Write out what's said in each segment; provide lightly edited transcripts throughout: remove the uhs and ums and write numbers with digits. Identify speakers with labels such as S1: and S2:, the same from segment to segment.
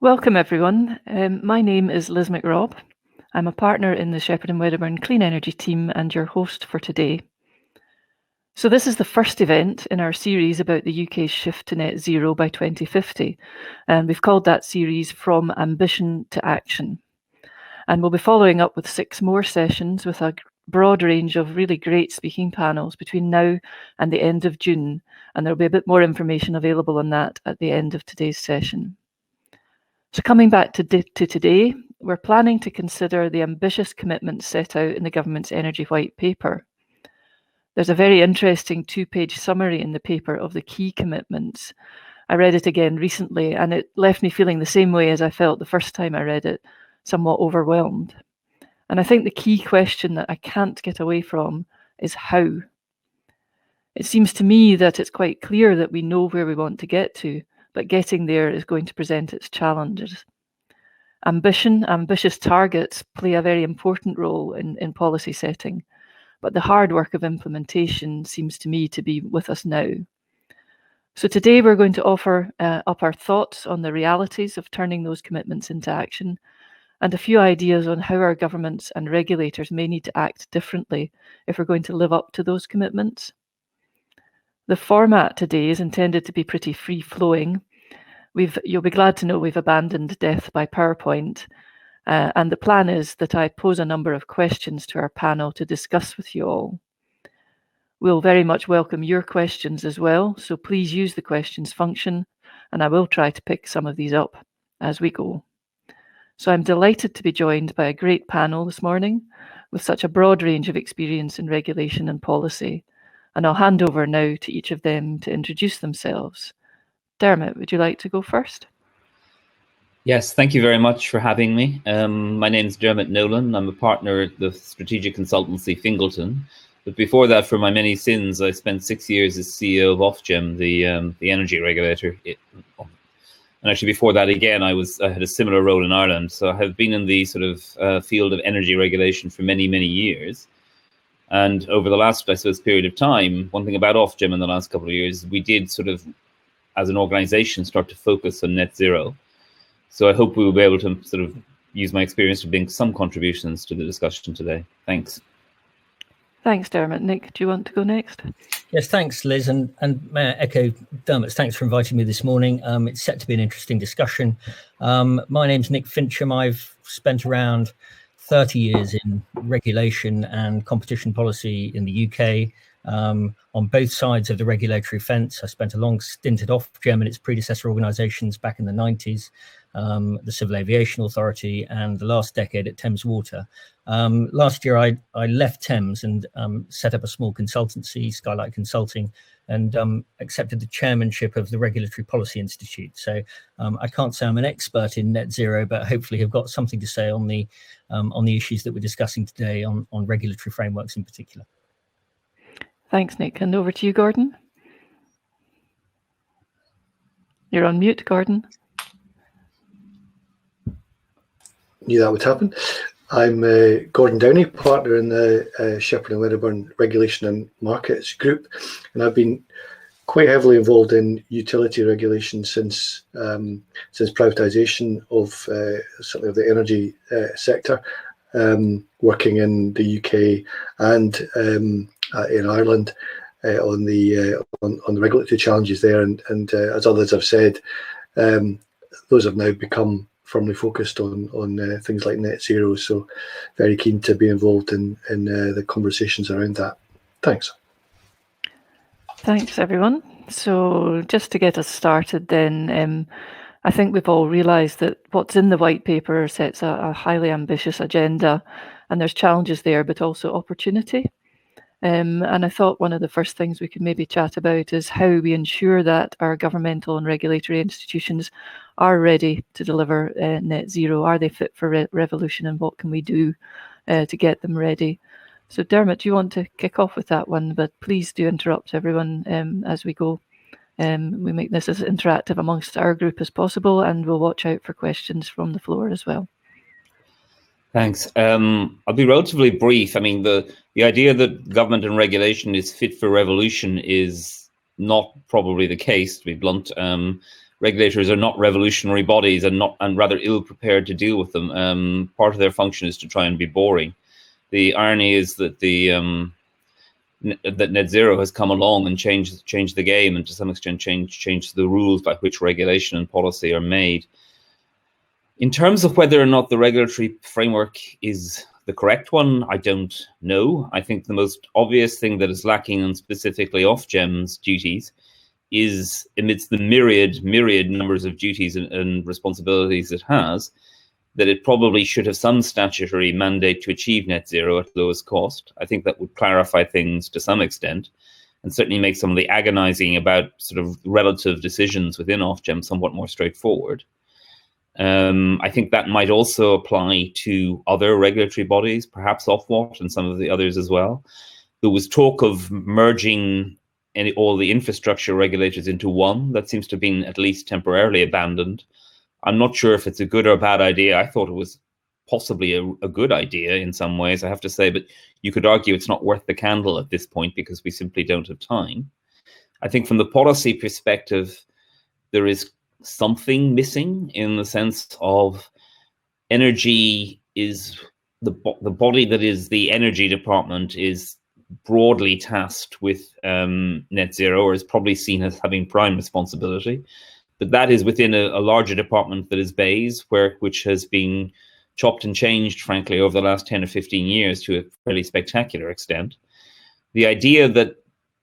S1: Welcome everyone. My name is Liz McRobb. I'm a partner in the Shepherd and Wedderburn Clean Energy team and your host for today. So this is the first event in our series about the UK's shift to net zero by 2050. And we've called that series From Ambition to Action. And we'll be following up with 6 more sessions with a broad range of really great speaking panels between now and the end of June. And there'll be a bit more information available on that at the end of today's session. So coming back to today, we're planning to consider the ambitious commitments set out in the government's Energy White Paper. There's a very interesting 2-page summary in the paper of the key commitments. I read it again recently and it left me feeling the same way as I felt the first time I read it, somewhat overwhelmed. And I think the key question that I can't get away from is how. It seems to me that it's quite clear that we know where we want to get to, but getting there is going to present its challenges. Ambitious targets play a very important role in policy setting, but the hard work of implementation seems to me to be with us now. So today we're going to offer up our thoughts on the realities of turning those commitments into action, and a few ideas on how our governments and regulators may need to act differently if we're going to live up to those commitments. The format today is intended to be pretty free-flowing. You'll be glad to know we've abandoned death by PowerPoint, and the plan is that I pose a number of questions to our panel to discuss with you all. We'll very much welcome your questions as well, so please use the questions function, and I will try to pick some of these up as we go. So I'm delighted to be joined by a great panel this morning with such a broad range of experience in regulation and policy. And I'll hand over now to each of them to introduce themselves. Dermot, would you like to go first?
S2: Yes, thank you very much for having me. My name is Dermot Nolan. I'm a partner at the strategic consultancy Fingleton. But before that, for my many sins, I spent 6 years as CEO of Ofgem, the energy regulator. And actually before that, again, I had a similar role in Ireland. So I have been in the sort of field of energy regulation for many, many years. And over the last, I suppose, period of time, one thing about Ofgem in the last couple of years, we did sort of, as an organization, start to focus on net zero. So I hope we will be able to sort of use my experience to bring some contributions to the discussion today. Thanks.
S1: Thanks, Dermot. Nick, do you want to go next?
S3: Yes, thanks, Liz. And may I echo Dermot's thanks for inviting me this morning. It's set to be an interesting discussion. My name's Nick Fincham. I've spent around 30 years in regulation and competition policy in the UK, on both sides of the regulatory fence. I spent a long stint at Ofgem and its predecessor organisations back in the 90s, the Civil Aviation Authority, and the last decade at Thames Water. Last year, I left Thames and set up a small consultancy, Skylight Consulting, and accepted the chairmanship of the Regulatory Policy Institute. So I can't say I'm an expert in net zero, but hopefully have got something to say on the issues that we're discussing today on regulatory frameworks in particular.
S1: Thanks, Nick. And over to you, Gordon. You're on mute, Gordon.
S4: Knew that would happen. I'm Gordon Downey, partner in the Shepherd and Wedderburn Regulation and Markets Group, and I've been quite heavily involved in utility regulation since privatisation of certainly of the energy sector, working in the UK and in Ireland on the regulatory challenges there, and as others have said, those have now become firmly focused on things like net zero. So very keen to be involved in the conversations around that. Thanks.
S1: Thanks, everyone. So just to get us started then, I think we've all realised that what's in the white paper sets a highly ambitious agenda, and there's challenges there, but also opportunity. And I thought one of the first things we could maybe chat about is how we ensure that our governmental and regulatory institutions are ready to deliver net zero. Are they fit for revolution, and what can we do to get them ready? So Dermot, do you want to kick off with that one? But please do interrupt everyone as we go. We make this as interactive amongst our group as possible, and we'll watch out for questions from the floor as well.
S2: Thanks. I'll be relatively brief. I mean, the idea that government and regulation is fit for revolution is not probably the case, to be blunt. regulators are not revolutionary bodies and rather ill prepared to deal with them. Part of their function is to try and be boring. The irony is that that net zero has come along and changed the game, and to some extent changed the rules by which regulation and policy are made. In terms of whether or not the regulatory framework is the correct one, I don't know. I think the most obvious thing that is lacking in specifically Ofgem's duties is, amidst the myriad numbers of duties and responsibilities it has, that it probably should have some statutory mandate to achieve net zero at lowest cost. I think that would clarify things to some extent, and certainly make some of the agonizing about sort of relative decisions within Ofgem somewhat more straightforward. I think that might also apply to other regulatory bodies, perhaps Ofwat and some of the others as well. There was talk of merging all the infrastructure regulators into one. That seems to have been at least temporarily abandoned. I'm not sure if it's a good or bad idea. I thought it was possibly a good idea in some ways, I have to say, but you could argue it's not worth the candle at this point because we simply don't have time. I think from the policy perspective, there is something missing in the sense of energy is the body that is the energy department is broadly tasked with net zero, or is probably seen as having prime responsibility. But that is within a larger department that is BEIS, which has been chopped and changed, frankly, over the last 10 or 15 years to a fairly spectacular extent. The idea that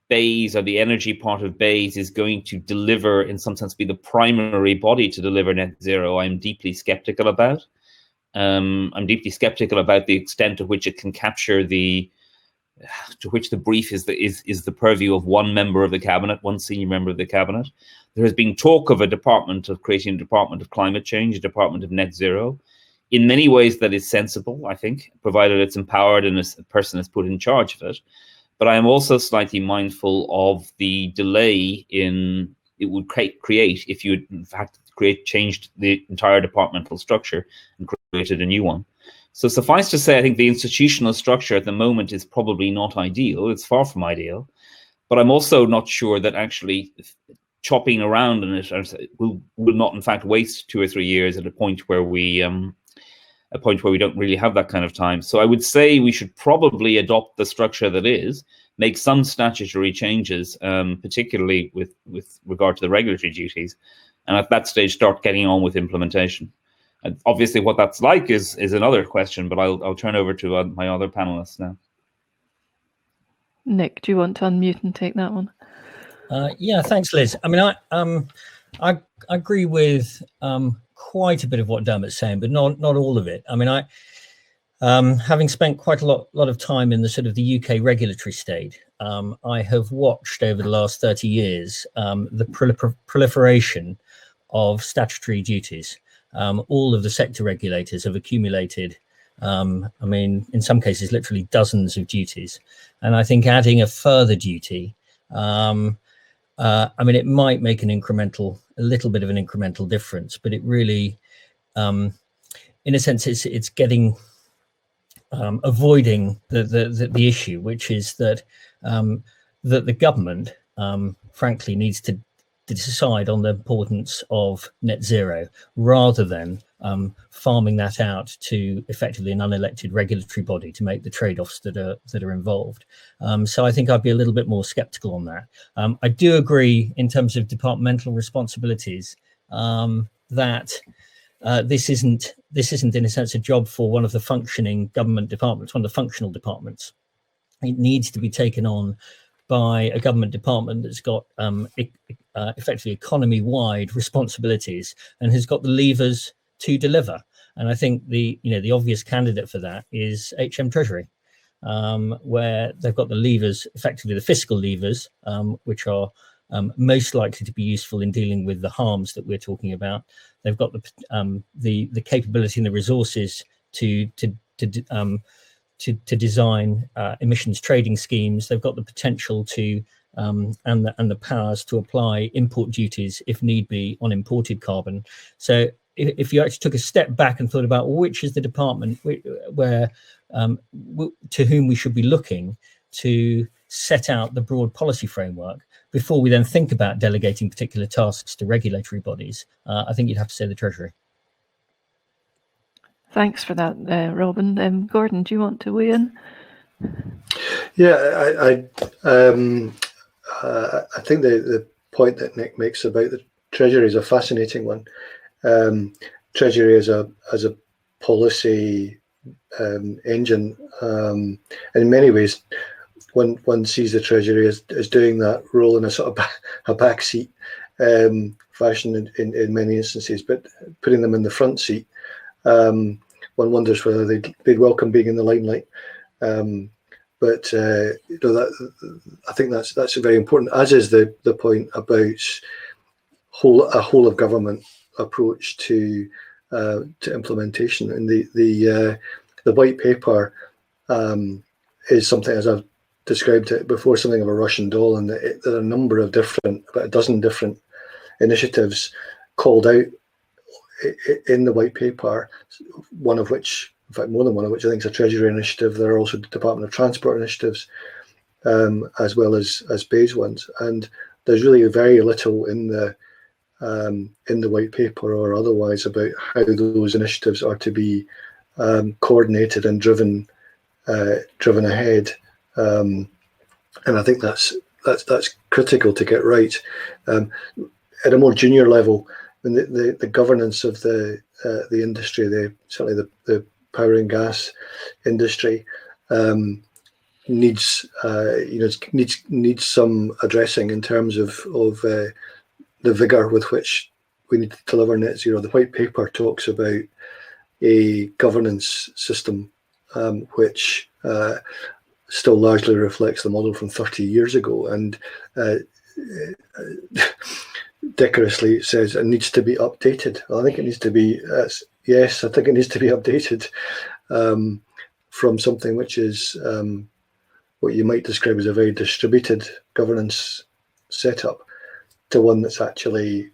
S2: BEIS, or the energy part of BEIS, is going to deliver, in some sense, be the primary body to deliver net zero, I'm deeply skeptical about. I'm deeply skeptical about the extent to which it can capture to which the brief is the purview of one member of the cabinet, one senior member of the cabinet. There has been talk of creating a department of climate change, a department of net zero. In many ways, that is sensible, I think, provided it's empowered and a person is put in charge of it. But I am also slightly mindful of the delay it would create if you, in fact, changed the entire departmental structure and created a new one. So suffice to say, I think the institutional structure at the moment is probably not ideal. It's far from ideal. But I'm also not sure that actually chopping around in it will not, in fact, waste 2 or 3 years at a point where we don't really have that kind of time. So I would say we should probably adopt the structure that is, make some statutory changes, particularly with regard to the regulatory duties, and at that stage start getting on with implementation. And obviously what that's like is another question, but I'll turn over to my other panelists now.
S1: Nick, do you want to unmute and take that one?
S3: Yeah, thanks, Liz. I mean, I agree with quite a bit of what Dermot's saying, but not all of it. I mean, having spent quite a lot of time in the sort of the UK regulatory state, I have watched over the last 30 years the proliferation of statutory duties. All of the sector regulators have accumulated, I mean, in some cases, literally dozens of duties. And I think adding a further duty, I mean, it might make a little bit of an incremental difference, but it really, in a sense, it's getting avoiding the issue, which is that that the government, frankly, needs to decide on the importance of net zero rather than farming that out to effectively an unelected regulatory body to make the trade-offs that are involved. So I think I'd be a little bit more sceptical on that. I do agree in terms of departmental responsibilities that this isn't in a sense a job for one of the functioning government departments, one of the functional departments. It needs to be taken on by a government department that's got effectively economy-wide responsibilities and has got the levers to deliver. And I think the obvious candidate for that is Treasury, where they've got the levers, effectively the fiscal levers, which are most likely to be useful in dealing with the harms that we're talking about. They've got the capability and the resources to design emissions trading schemes. They've got the potential to and the powers to apply import duties if need be on imported carbon. So if you actually took a step back and thought about which is the department where to whom we should be looking to set out the broad policy framework, before we then think about delegating particular tasks to regulatory bodies, I think you'd have to say the Treasury.
S1: Thanks for that, Robin. Gordon, do you want to weigh in?
S4: Yeah, I think the point that Nick makes about the Treasury is a fascinating one. Treasury as a policy engine, in many ways, one sees the Treasury as doing that role in a sort of a backseat fashion in many instances, but putting them in the front seat, one wonders whether they'd welcome being in the limelight. But I think that's very important, as is the point about a whole of government approach to implementation. And the white paper is something, as I've described it before, something of a Russian doll, and there are a number of about a dozen different initiatives called out in the white paper, one of which, in fact more than one of which, I think is a Treasury initiative. There are also Department of Transport initiatives, as well as BEIS ones, and there's really very little in the white paper or otherwise about how those initiatives are to be coordinated and driven ahead. And I think that's critical to get right. At a more junior level, when the governance of the industry, certainly the power and gas industry, needs some addressing in terms of the vigour with which we need to deliver net zero. The white paper talks about a governance system which still largely reflects the model from 30 years ago, and decorously says it needs to be updated. Well, I think it needs to be, yes, I think it needs to be updated from something which is what you might describe as a very distributed governance setup to one that's actually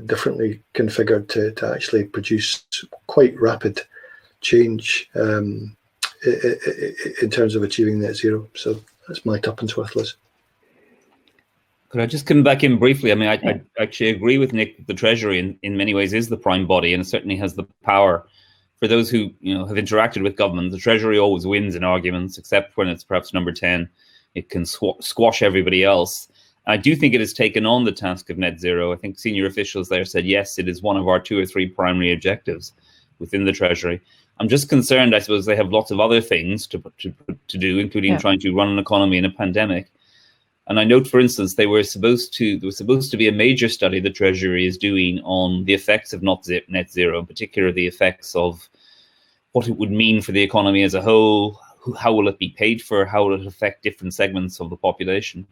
S4: differently configured to actually produce quite rapid change in terms of achieving net zero. So that's my tuppence worth, Liz.
S2: Could I just come back in briefly? I mean, I actually agree with Nick. The Treasury, in many ways, is the prime body, and it certainly has the power. For those who have interacted with government, the Treasury always wins in arguments, except when it's perhaps number 10. It can squash everybody else. I do think it has taken on the task of net zero. I think senior officials there said, yes, it is one of our 2 or 3 primary objectives within the Treasury. I'm just concerned, I suppose, they have lots of other things to do, including trying to run an economy in a pandemic. And I note, for instance, there was supposed to be a major study the Treasury is doing on the effects of net zero, in particular the effects of what it would mean for the economy as a whole, how will it be paid for, how will it affect different segments of the population.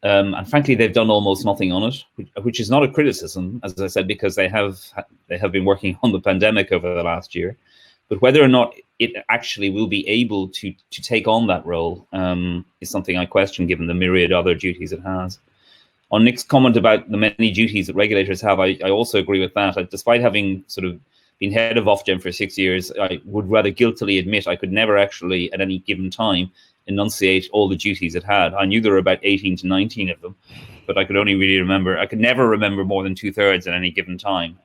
S2: And frankly, they've done almost nothing on it, which is not a criticism, as I said, because they have been working on the pandemic over the last year. But whether or not it actually will be able to take on that role is something I question, given the myriad other duties it has. On Nick's comment about the many duties that regulators have, I also agree with that. Despite having sort of been head of Ofgem for 6 years, I would rather guiltily admit I could never actually, at any given time, enunciate all the duties it had. I knew there were about 18 to 19 of them, but I could only really remember, I could never remember more than 2/3 at any given time.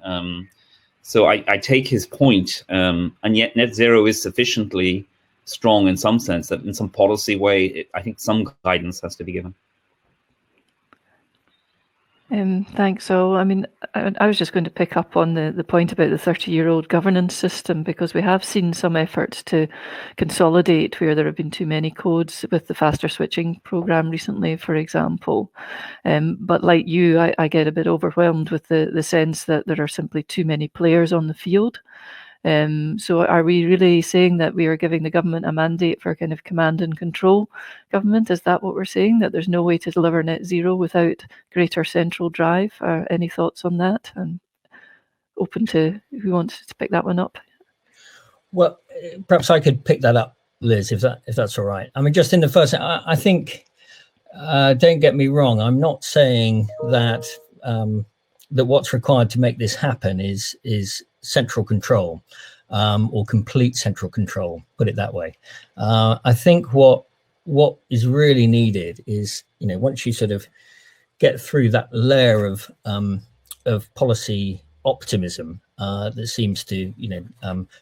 S2: So I take his point, and yet net zero is sufficiently strong in some sense that in some policy way, I think some guidance has to be given.
S1: Thanks. So, I mean, I was just going to pick up on the point about the 30-year-old governance system, because we have seen some efforts to consolidate where there have been too many codes with the faster switching programme recently, for example. But like you, I get a bit overwhelmed with the sense that there are simply too many players on the field. So are we really saying that we are giving the government a mandate for kind of command and control government? Is that what we're saying, that there's no way to deliver net zero without greater central drive? Any thoughts on that? And open to who wants to pick that one up.
S3: Well, perhaps I could pick that up, Liz, if that's all right. I mean, just in the first, I think, don't get me wrong, I'm not saying that that what's required to make this happen is central control, or complete central control, put it that way. I think what is really needed is, once you sort of get through that layer of policy optimism that seems to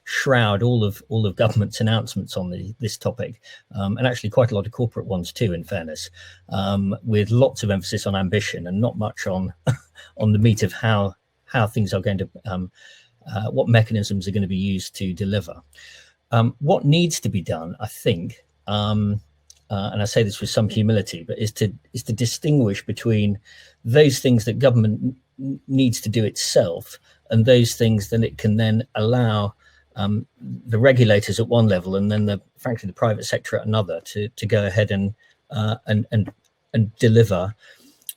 S3: shroud all of government's announcements on this topic, and actually quite a lot of corporate ones too, in fairness, with lots of emphasis on ambition and not much on on the meat of how things are going to what mechanisms are going to be used to deliver. What needs to be done, I think, and I say this with some humility, but is to distinguish between those things that government needs to do itself and those things that it can then allow the regulators at one level and then frankly the private sector at another to go ahead and deliver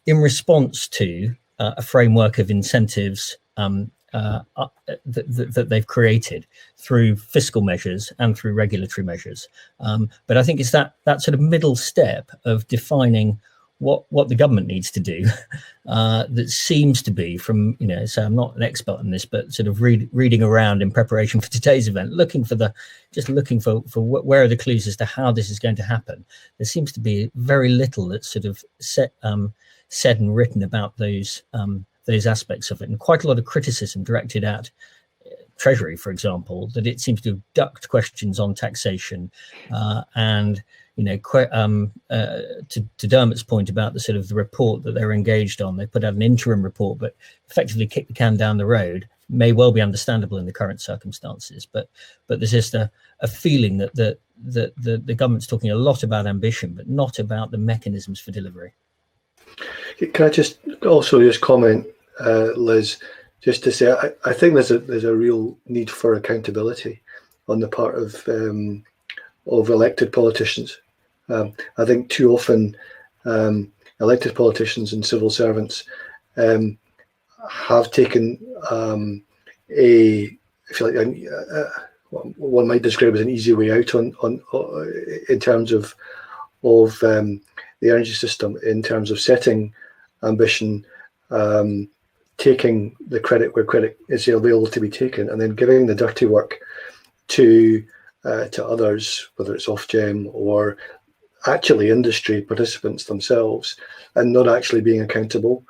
S3: in response to a framework of incentives that they've created through fiscal measures and through regulatory measures. But I think it's that sort of middle step of defining what the government needs to do that seems to be from, so I'm not an expert on this, but sort of reading around in preparation for today's event, looking for where are the clues as to how this is going to happen. There seems to be very little that's sort of said and written about those aspects of it, and quite a lot of criticism directed at Treasury, for example, that it seems to have ducked questions on taxation and to Dermot's point about the sort of the report that they're engaged on. They put out an interim report, but effectively kick the can down the road. May well be understandable in the current circumstances, but there's just a feeling that the government's talking a lot about ambition, but not about the mechanisms for delivery.
S4: Can I just comment, Liz, just to say I think there's a real need for accountability on the part of elected politicians. I think too often elected politicians and civil servants have taken one might describe as an easy way out on in terms of the energy system, in terms of setting ambition, taking the credit where credit is available to be taken, and then giving the dirty work to others, whether it's Ofgem or actually industry participants themselves, and not actually being accountable.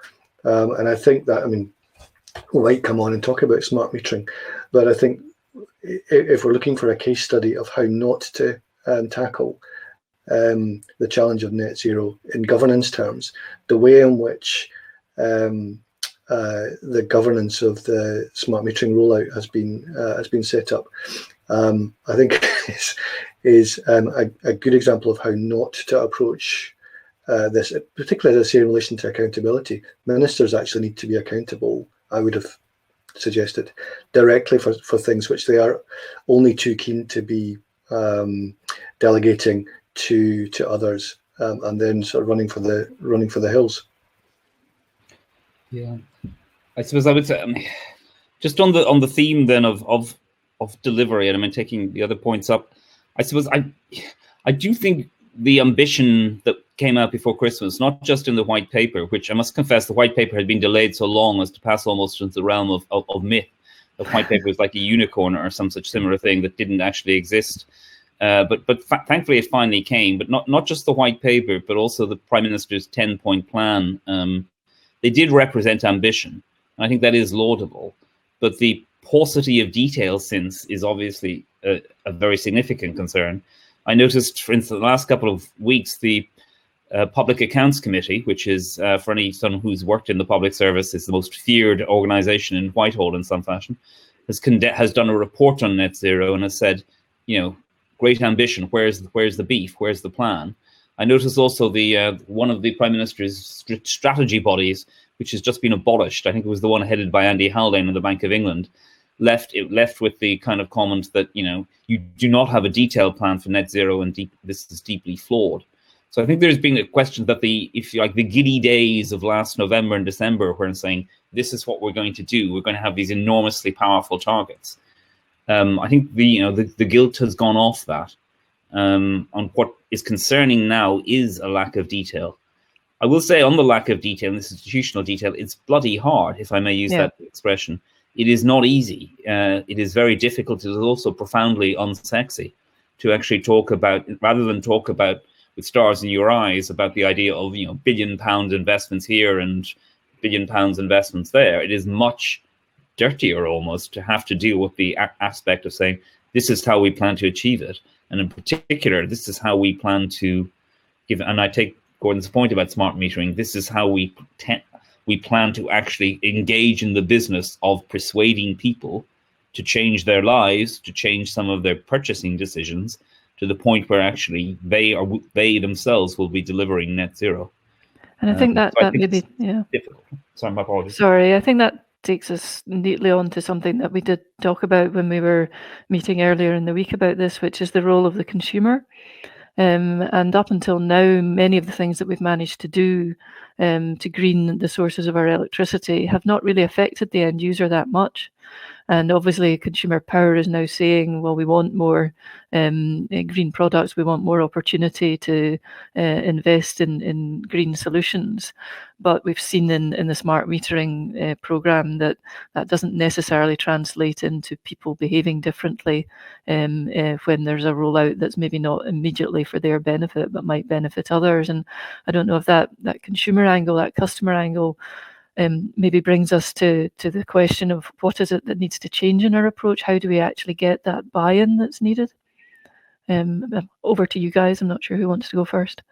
S4: And I think that, we might come on and talk about smart metering, but I think if we're looking for a case study of how not to tackle the challenge of net zero in governance terms, the way in which the governance of the smart metering rollout has been set up, I think is a good example of how not to approach this, particularly as I say in relation to accountability. Ministers actually need to be accountable, I would have suggested, directly for things which they are only too keen to be delegating to others, and then sort of running for the hills.
S2: Yeah, I suppose I would say, just on the theme then of delivery, and taking the other points up, I suppose I do think the ambition that came out before Christmas, not just in the white paper, which I must confess the white paper had been delayed so long as to pass almost into the realm of myth. The white paper was like a unicorn or some such similar thing that didn't actually exist. But thankfully it finally came. But not just the white paper, but also the Prime Minister's 10-point plan. They did represent ambition. And I think that is laudable. But the paucity of detail since is obviously a very significant concern. I noticed, for instance, the last couple of weeks, the Public Accounts Committee, which is, for anyone who's worked in the public service, is the most feared organisation in Whitehall in some fashion, has done a report on net zero and has said, great ambition, where's the beef, where's the plan? I noticed also the one of the Prime Minister's strategy bodies, which has just been abolished, I think it was the one headed by Andy Haldane of the Bank of England, left with the kind of comment that, you do not have a detailed plan for net zero and this is deeply flawed. So I think there's been a question that the giddy days of last November and December, where I'm saying, this is what we're going to do. We're going to have these enormously powerful targets. I think the gilt has gone off that. On what is concerning now is a lack of detail. I will say on the lack of detail, this institutional detail, it's bloody hard, if I may use that expression. It is not easy. It is very difficult. It is also profoundly unsexy to actually talk about, rather than talk about with stars in your eyes about the idea of, £1 billion investments here and £1 billion investments there. It is much dirtier almost to have to deal with the aspect of saying, this is how we plan to achieve it. And in particular, this is how we plan to give, and I take Gordon's point about smart metering, this is how we plan to actually engage in the business of persuading people to change their lives, to change some of their purchasing decisions, to the point where actually they themselves will be delivering net zero.
S1: And I think that maybe, yeah.
S2: Difficult. Sorry, my apologies.
S1: Sorry, I think that takes us neatly on to something that we did talk about when we were meeting earlier in the week about this, which is the role of the consumer. And up until now, many of the things that we've managed to do to green the sources of our electricity have not really affected the end user that much. And obviously, consumer power is now saying, well, we want more green products. We want more opportunity to invest in green solutions. But we've seen in the smart metering program that doesn't necessarily translate into people behaving differently when there's a rollout that's maybe not immediately for their benefit, but might benefit others. And I don't know if that consumer angle, that customer angle, maybe brings us to the question of what is it that needs to change in our approach? How do we actually get that buy-in that's needed? Over to you guys. I'm not sure who wants to go first.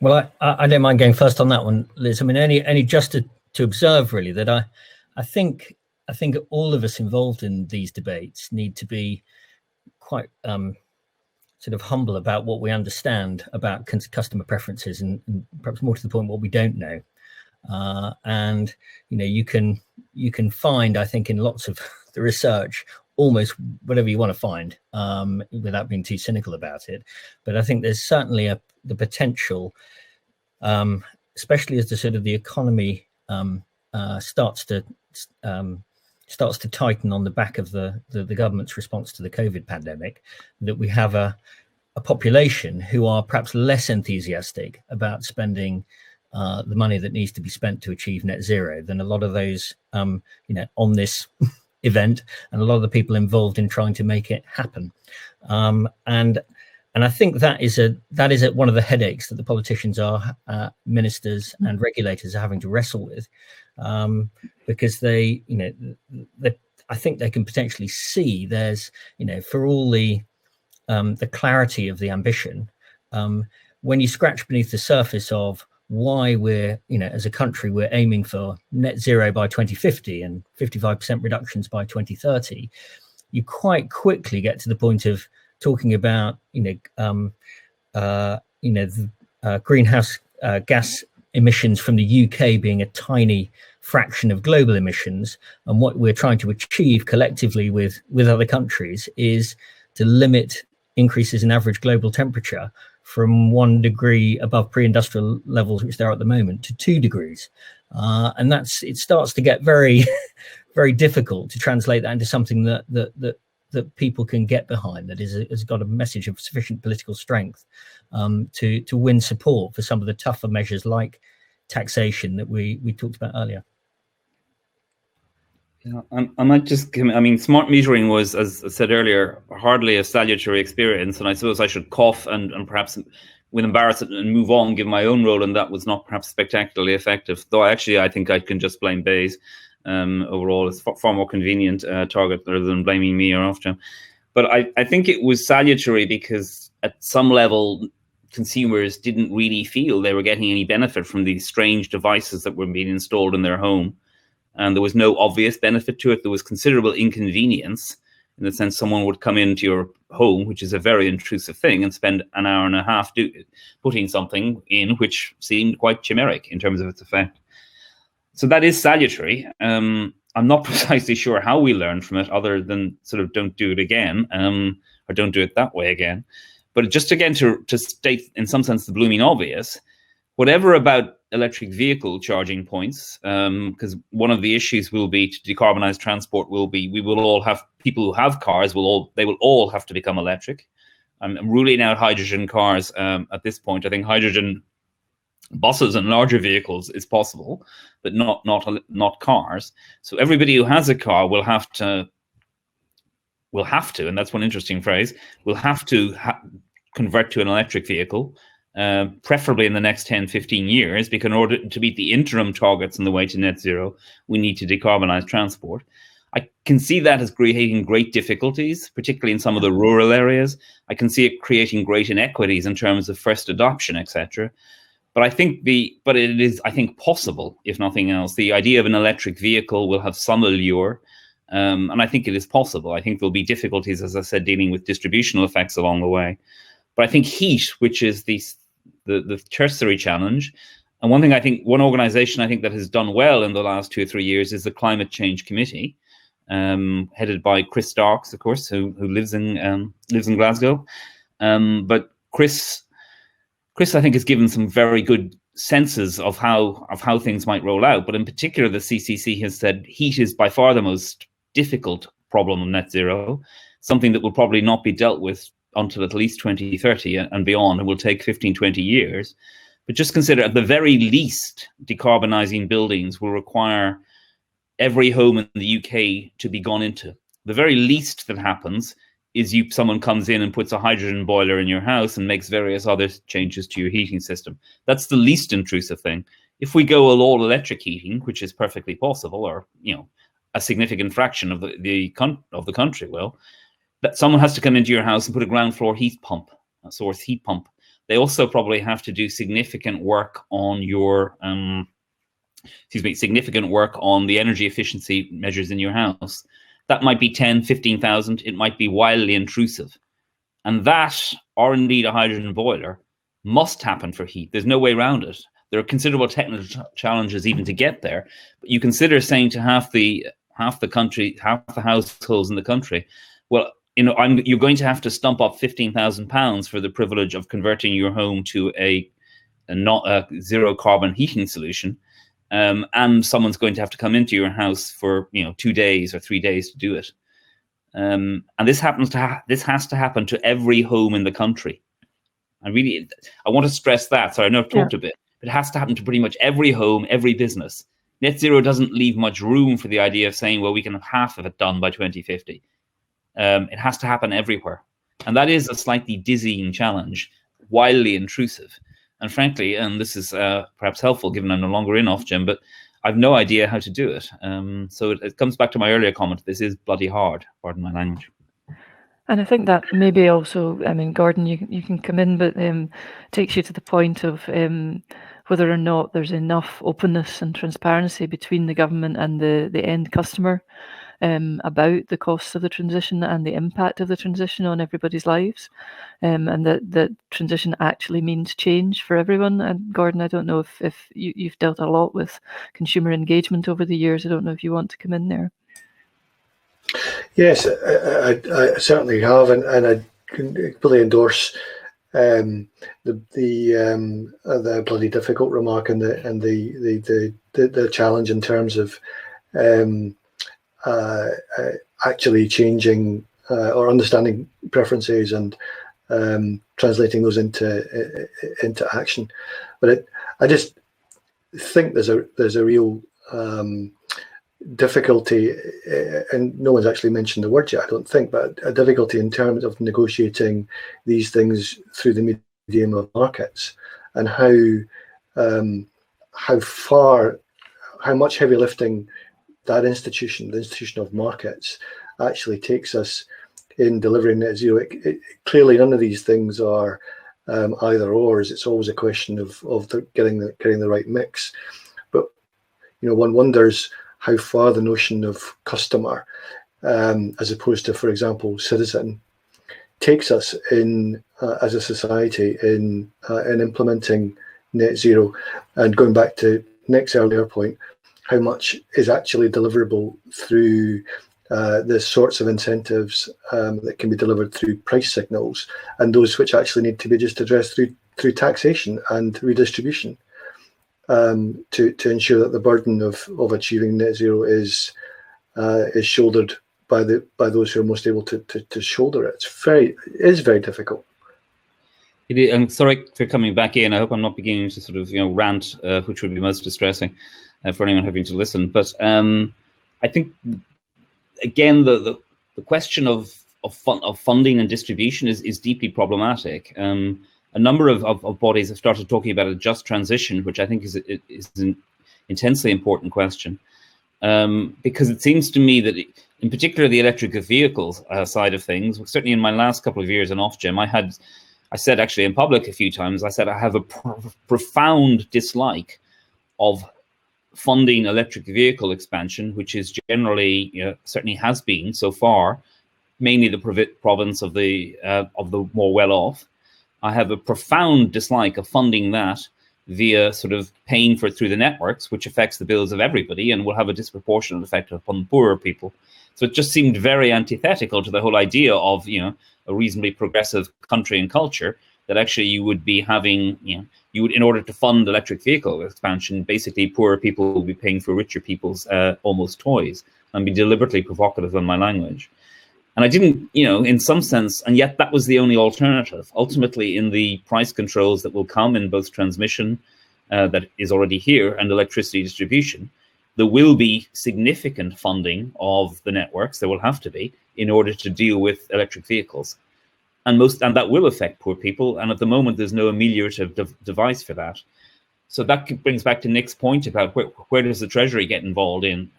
S3: Well, I don't mind going first on that one, Liz. I mean, only just to observe really that I think all of us involved in these debates need to be quite sort of humble about what we understand about customer preferences, and perhaps more to the point, what we don't know. And you can find, I think, in lots of the research almost whatever you want to find, without being too cynical about it. But I think there's certainly the potential, especially as the sort of the economy starts to tighten on the back of the government's response to the COVID pandemic, that we have a population who are perhaps less enthusiastic about spending the money that needs to be spent to achieve net zero than a lot of those, on this event, and a lot of the people involved in trying to make it happen. And I think that is one of the headaches that the politicians ministers and regulators are having to wrestle with, because I think they can potentially see there's, for all the clarity of the ambition, when you scratch beneath the surface of why we're, as a country, we're aiming for net zero by 2050 and 55% reductions by 2030, you quite quickly get to the point of talking about, greenhouse gas emissions from the UK being a tiny fraction of global emissions. And what we're trying to achieve collectively with other countries is to limit increases in average global temperature from 1 degree above pre-industrial levels, which they're at the moment, to 2 degrees. And it starts to get very, very difficult to translate that into something that people can get behind, that has got a message of sufficient political strength to win support for some of the tougher measures like taxation that we talked about earlier.
S2: Yeah, I might just, smart metering was, as I said earlier, hardly a salutary experience. And I suppose I should cough and perhaps with embarrassment and move on, give my own role. And that was not perhaps spectacularly effective, though I think I can just blame BEIS. Overall, it's far more convenient target rather than blaming me or Ofgem. But I think it was salutary because at some level, consumers didn't really feel they were getting any benefit from these strange devices that were being installed in their home. And there was no obvious benefit to it. There was considerable inconvenience in the sense someone would come into your home, which is a very intrusive thing, and spend an hour and a half putting something in which seemed quite chimeric in terms of its effect. So that is salutary. I'm not precisely sure how we learned from it, other than sort of don't do it again, or don't do it that way again. But just again to state in some sense the blooming obvious, whatever about electric vehicle charging points, because one of the issues will be to decarbonize transport we will all have people who have cars they will all have to become electric. I'm ruling out hydrogen cars at this point. I think hydrogen buses and larger vehicles is possible, but not cars. So everybody who has a car will have to, and that's one interesting phrase, will have to convert to an electric vehicle, preferably in the next 10, 15 years, because in order to meet the interim targets on the way to net zero, we need to decarbonize transport. I can see that as creating great difficulties, particularly in some of the rural areas. I can see it creating great inequities in terms of first adoption, etc. But it is, I think, possible, if nothing else. The idea of an electric vehicle will have some allure, and I think it is possible. I think there'll be difficulties, as I said, dealing with distributional effects along the way. But I think heat, which is the tertiary challenge, and one organization I think that has done well in the last 2 or 3 years is the Climate Change Committee, headed by Chris Starks, of course, who lives in Glasgow. But Chris, I think, has given some very good senses of how things might roll out. But in particular, the CCC has said heat is by far the most difficult problem of net zero, something that will probably not be dealt with until at least 2030 and beyond, and will take 15, 20 years. But just consider, at the very least, decarbonising buildings will require every home in the UK to be gone into. The very least that happens is someone comes in and puts a hydrogen boiler in your house and makes various other changes to your heating system. That's the least intrusive thing. If we go all electric heating, which is perfectly possible, or a significant fraction of the country will, that someone has to come into your house and put a ground floor heat pump, a source heat pump. They also probably have to do significant work on your significant work on the energy efficiency measures in your house. That might be 10, 15,000. It might be wildly intrusive. And that, or indeed a hydrogen boiler, must happen for heat. There's no way around it. There are considerable technical challenges even to get there. But you consider saying to half the country, half the households in the country, well, you're going to have to stump up £15,000 for the privilege of converting your home to a zero carbon heating solution. And someone's going to have to come into your house for 2 days or 3 days to do it, and this has to happen to every home in the country. I want to stress that. So I know I've talked a bit, but it has to happen to pretty much every home, every business. Net zero doesn't leave much room for the idea of saying, well, we can have half of it done by 2050. It has to happen everywhere, and that is a slightly dizzying challenge, wildly intrusive. And frankly, and this is perhaps helpful given I'm no longer in Ofgem, but I've no idea how to do it. So it comes back to my earlier comment. This is bloody hard, pardon my language.
S1: And I think that maybe also, Gordon, you can come in, but takes you to the point of whether or not there's enough openness and transparency between the government and the end customer about the costs of the transition and the impact of the transition on everybody's lives, and that transition actually means change for everyone. And Gordon, I don't know if you've dealt a lot with consumer engagement over the years. I don't know if you want to come in there.
S4: Yes, I certainly have, and I can fully endorse the bloody difficult remark and the challenge in terms of actually changing or understanding preferences and translating those into action. But I just think there's a real difficulty, and no one's actually mentioned the word yet, I don't think, but a difficulty in terms of negotiating these things through the medium of markets, and how much heavy lifting that the institution of markets, actually takes us in delivering net zero. Clearly, none of these things are either ors. It's always a question of getting the right mix. But one wonders how far the notion of customer, as opposed to, for example, citizen, takes us in as a society in implementing net zero. And going back to Nick's earlier point, how much is actually deliverable through the sorts of incentives that can be delivered through price signals, and those which actually need to be just addressed through taxation and redistribution, to ensure that the burden of achieving net zero is shouldered by those who are most able to shoulder it. It is very difficult.
S2: I'm sorry for coming back in. I hope I'm not beginning to sort of rant, which would be most distressing for anyone having to listen. But I think again the question of funding and distribution is deeply problematic. A number of bodies have started talking about a just transition, which I think is an intensely important question, because it seems to me that, in particular, the electric vehicles side of things, certainly in my last couple of years in Ofgem, I said actually in public a few times, I said I have a profound dislike of funding electric vehicle expansion, which is generally, certainly has been so far, mainly the province of the more well-off. I have a profound dislike of funding that via sort of paying for it through the networks, which affects the bills of everybody and will have a disproportionate effect upon poorer people. So it just seemed very antithetical to the whole idea of, a reasonably progressive country and culture, that actually you would be having, you would, in order to fund electric vehicle expansion, basically poorer people will be paying for richer people's almost toys, and be deliberately provocative in my language. And I didn't, in some sense, and yet that was the only alternative. Ultimately, in the price controls that will come in both transmission, that is already here, and electricity distribution, there will be significant funding of the networks, there will have to be, in order to deal with electric vehicles. And that will affect poor people. And at the moment, there's no ameliorative device for that. So that brings back to Nick's point about where does the Treasury get involved in?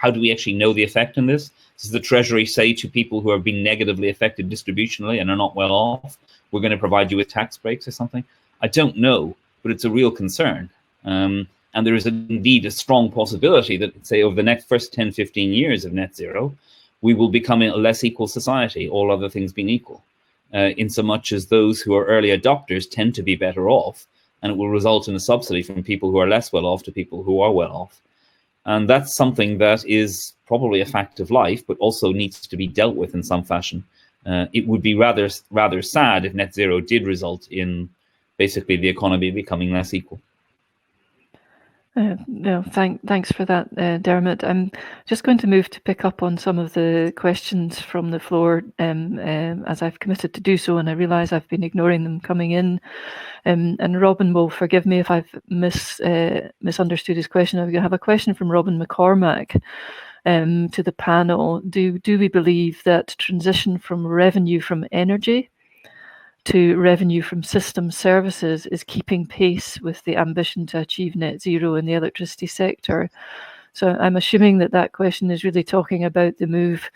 S2: How do we actually know the effect in this? Does the Treasury say to people who are being negatively affected distributionally and are not well off, we're going to provide you with tax breaks or something? I don't know, but it's a real concern. And there is indeed a strong possibility that, say, over the first 10, 15 years of net zero, we will become a less equal society, all other things being equal, in so much as those who are early adopters tend to be better off, and it will result in a subsidy from people who are less well off to people who are well off. And that's something that is probably a fact of life, but also needs to be dealt with in some fashion. It would be rather sad if net zero did result in basically the economy becoming less equal.
S1: Thanks for that, Dermot. I'm just going to move to pick up on some of the questions from the floor, as I've committed to do so, and I realise I've been ignoring them coming in. And Robin will forgive me if I've misunderstood his question. I have a question from Robin McCormack to the panel. Do we believe that transition from revenue from energy to revenue from system services is keeping pace with the ambition to achieve net zero in the electricity sector? So I'm assuming that question is really talking about the move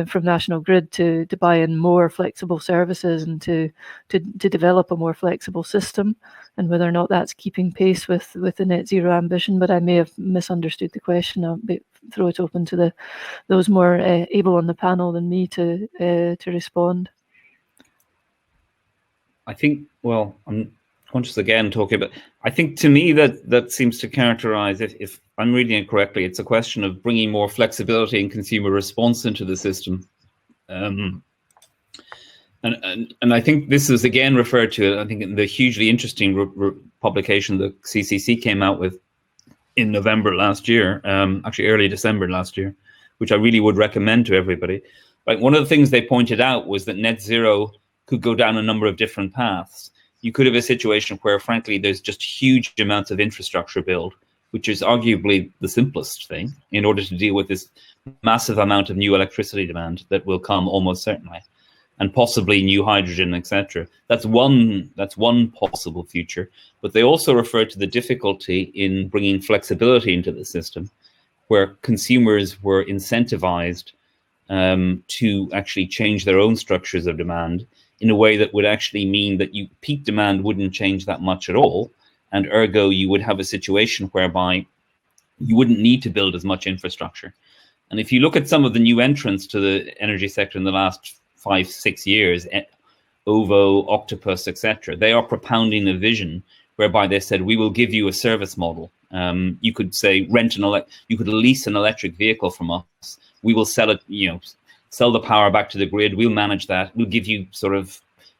S1: from National Grid to buy in more flexible services and to develop a more flexible system, and whether or not that's keeping pace with the net zero ambition. But I may have misunderstood the question. I'll throw it open to those more able on the panel than me to respond.
S2: I think, well, I'm conscious again talking about, I think to me that seems to characterize, if I'm reading it correctly, it's a question of bringing more flexibility and consumer response into the system. And I think this is again referred to, I think, in the hugely interesting publication the CCC came out with in November last year, actually early December last year, which I really would recommend to everybody. Like, one of the things they pointed out was that net zero could go down a number of different paths. You could have a situation where, frankly, there's just huge amounts of infrastructure build, which is arguably the simplest thing in order to deal with this massive amount of new electricity demand that will come almost certainly, and possibly new hydrogen, etc. That's one possible future. But they also refer to the difficulty in bringing flexibility into the system, where consumers were incentivized to actually change their own structures of demand in a way that would actually mean that peak demand wouldn't change that much at all, and ergo you would have a situation whereby you wouldn't need to build as much infrastructure. And if you look at some of the new entrants to the energy sector in the last 5-6 years, OVO, Octopus, etc., they are propounding a vision whereby they said, we will give you a service model. You could say you could lease an electric vehicle from us. We will sell it, sell the power back to the grid. We'll manage that. We'll give you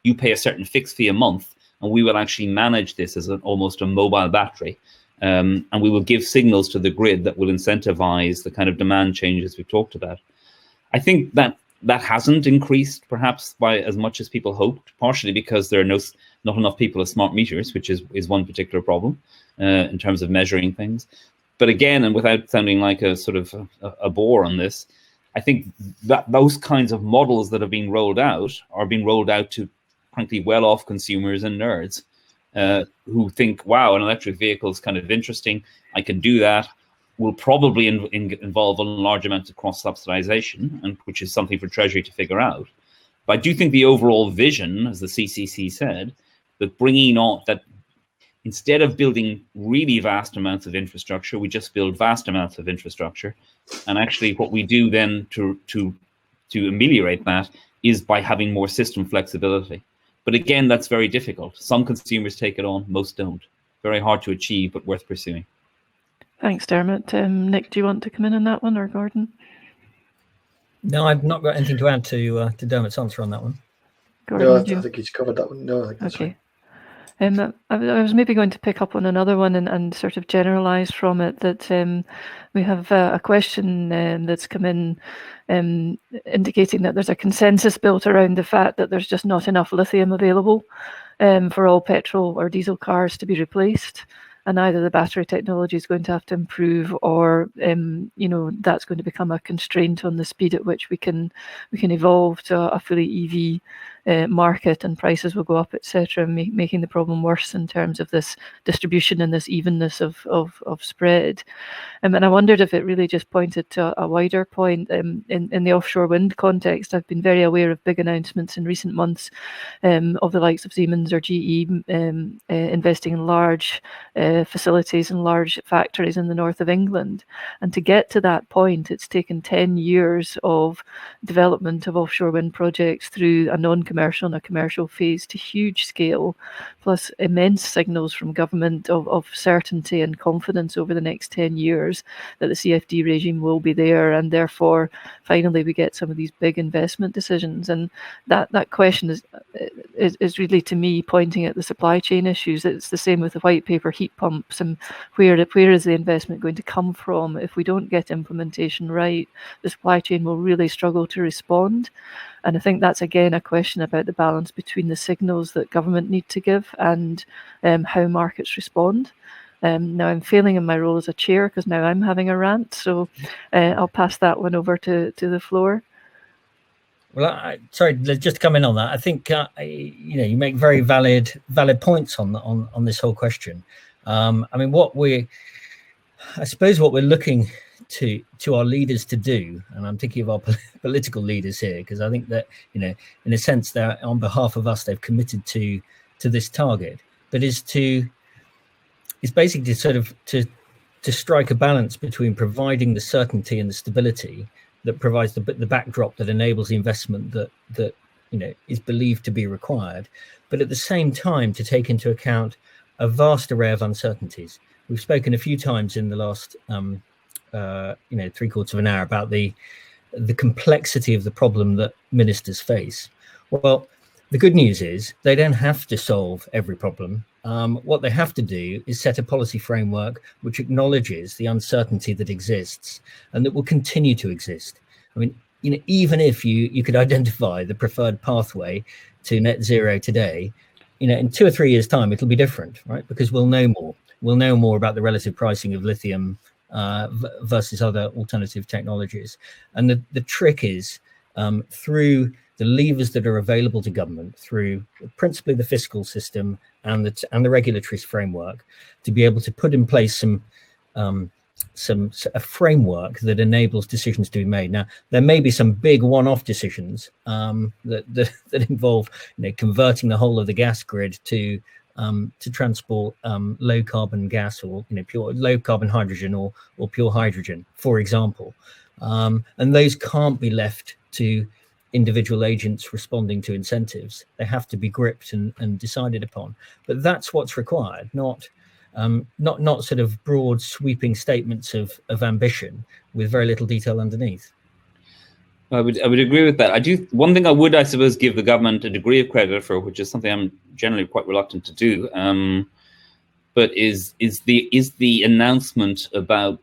S2: you pay a certain fixed fee a month, and we will actually manage this as almost a mobile battery. And we will give signals to the grid that will incentivize the kind of demand changes we've talked about. I think that hasn't increased perhaps by as much as people hoped, partially because there are not enough people with smart meters, which is one particular problem in terms of measuring things. But again, and without sounding like a sort of a bore on this, I think that those kinds of models that are being rolled out are being rolled out to, frankly, well-off consumers and nerds who think, wow, an electric vehicle is kind of interesting. I can do that. Will probably involve a large amount of cross-subsidization, and which is something for Treasury to figure out. But I do think the overall vision, as the CCC said, that bringing on that instead of building really vast amounts of infrastructure, we just build vast amounts of infrastructure. And actually what we do then to ameliorate that is by having more system flexibility. But again, that's very difficult. Some consumers take it on, most don't. Very hard to achieve, but worth pursuing.
S1: Thanks, Dermot. Nick, do you want to come in on that one, or Gordon?
S3: No, I've not got anything to add to Dermot's answer on that one.
S1: Gordon,
S4: no, I think he's covered that one. No, I think that's
S1: okay.
S4: Right.
S1: I was maybe going to pick up on another one and sort of generalise from it that we have a question that's come in indicating that there's a consensus built around the fact that there's just not enough lithium available for all petrol or diesel cars to be replaced. And either the battery technology is going to have to improve, or that's going to become a constraint on the speed at which we can evolve to a fully EV market, and prices will go up, etc., making the problem worse in terms of this distribution and this evenness of spread. And I wondered if it really just pointed to a wider point in the offshore wind context. I've been very aware of big announcements in recent months of the likes of Siemens or GE investing in large facilities and large factories in the north of England. And to get to that point, it's taken 10 years of development of offshore wind projects through a non-commercial and a commercial phase to huge scale, plus immense signals from government of certainty and confidence over the next 10 years that the CFD regime will be there, and therefore finally we get some of these big investment decisions. And that question is really, to me, pointing at the supply chain issues. It's the same with the white paper heat pumps, and where is the investment going to come from? If we don't get implementation right, the supply chain will really struggle to respond. And I think that's again a question about the balance between the signals that government need to give and how markets respond. Now I'm failing in my role as a chair because now I'm having a rant, so I'll pass that one over to the floor.
S3: Well, sorry, just to come in on that. I think you make very valid points on this whole question. I mean, I suppose what we're looking to our leaders to do, and I'm thinking of our political leaders here, because I think that in a sense, they're on behalf of us, they've committed to this target, but is basically to sort of to strike a balance between providing the certainty and the stability that provides the backdrop that enables the investment that is believed to be required, but at the same time to take into account a vast array of uncertainties. We've spoken a few times in the last 3/4 of an hour about the complexity of the problem that ministers face. Well, the good news is they don't have to solve every problem. What they have to do is set a policy framework which acknowledges the uncertainty that exists and that will continue to exist. I mean, even if you could identify the preferred pathway to net zero today, in 2 or 3 years' time, it'll be different, right? Because we'll know more. We'll know more about the relative pricing of lithium versus other alternative technologies. And the trick is through the levers that are available to government, through principally the fiscal system and the regulatory framework, to be able to put in place a framework that enables decisions to be made. Now, there may be some big one-off decisions that involve converting the whole of the gas grid to transport low carbon gas or pure low carbon hydrogen or pure hydrogen, for example, and those can't be left to individual agents responding to incentives. They have to be gripped and decided upon. But that's what's required, not sort of broad sweeping statements of ambition with very little detail underneath.
S2: I would agree with that. I do. One thing I suppose, give the government a degree of credit for, which is something I'm generally quite reluctant to do, but is the announcement about,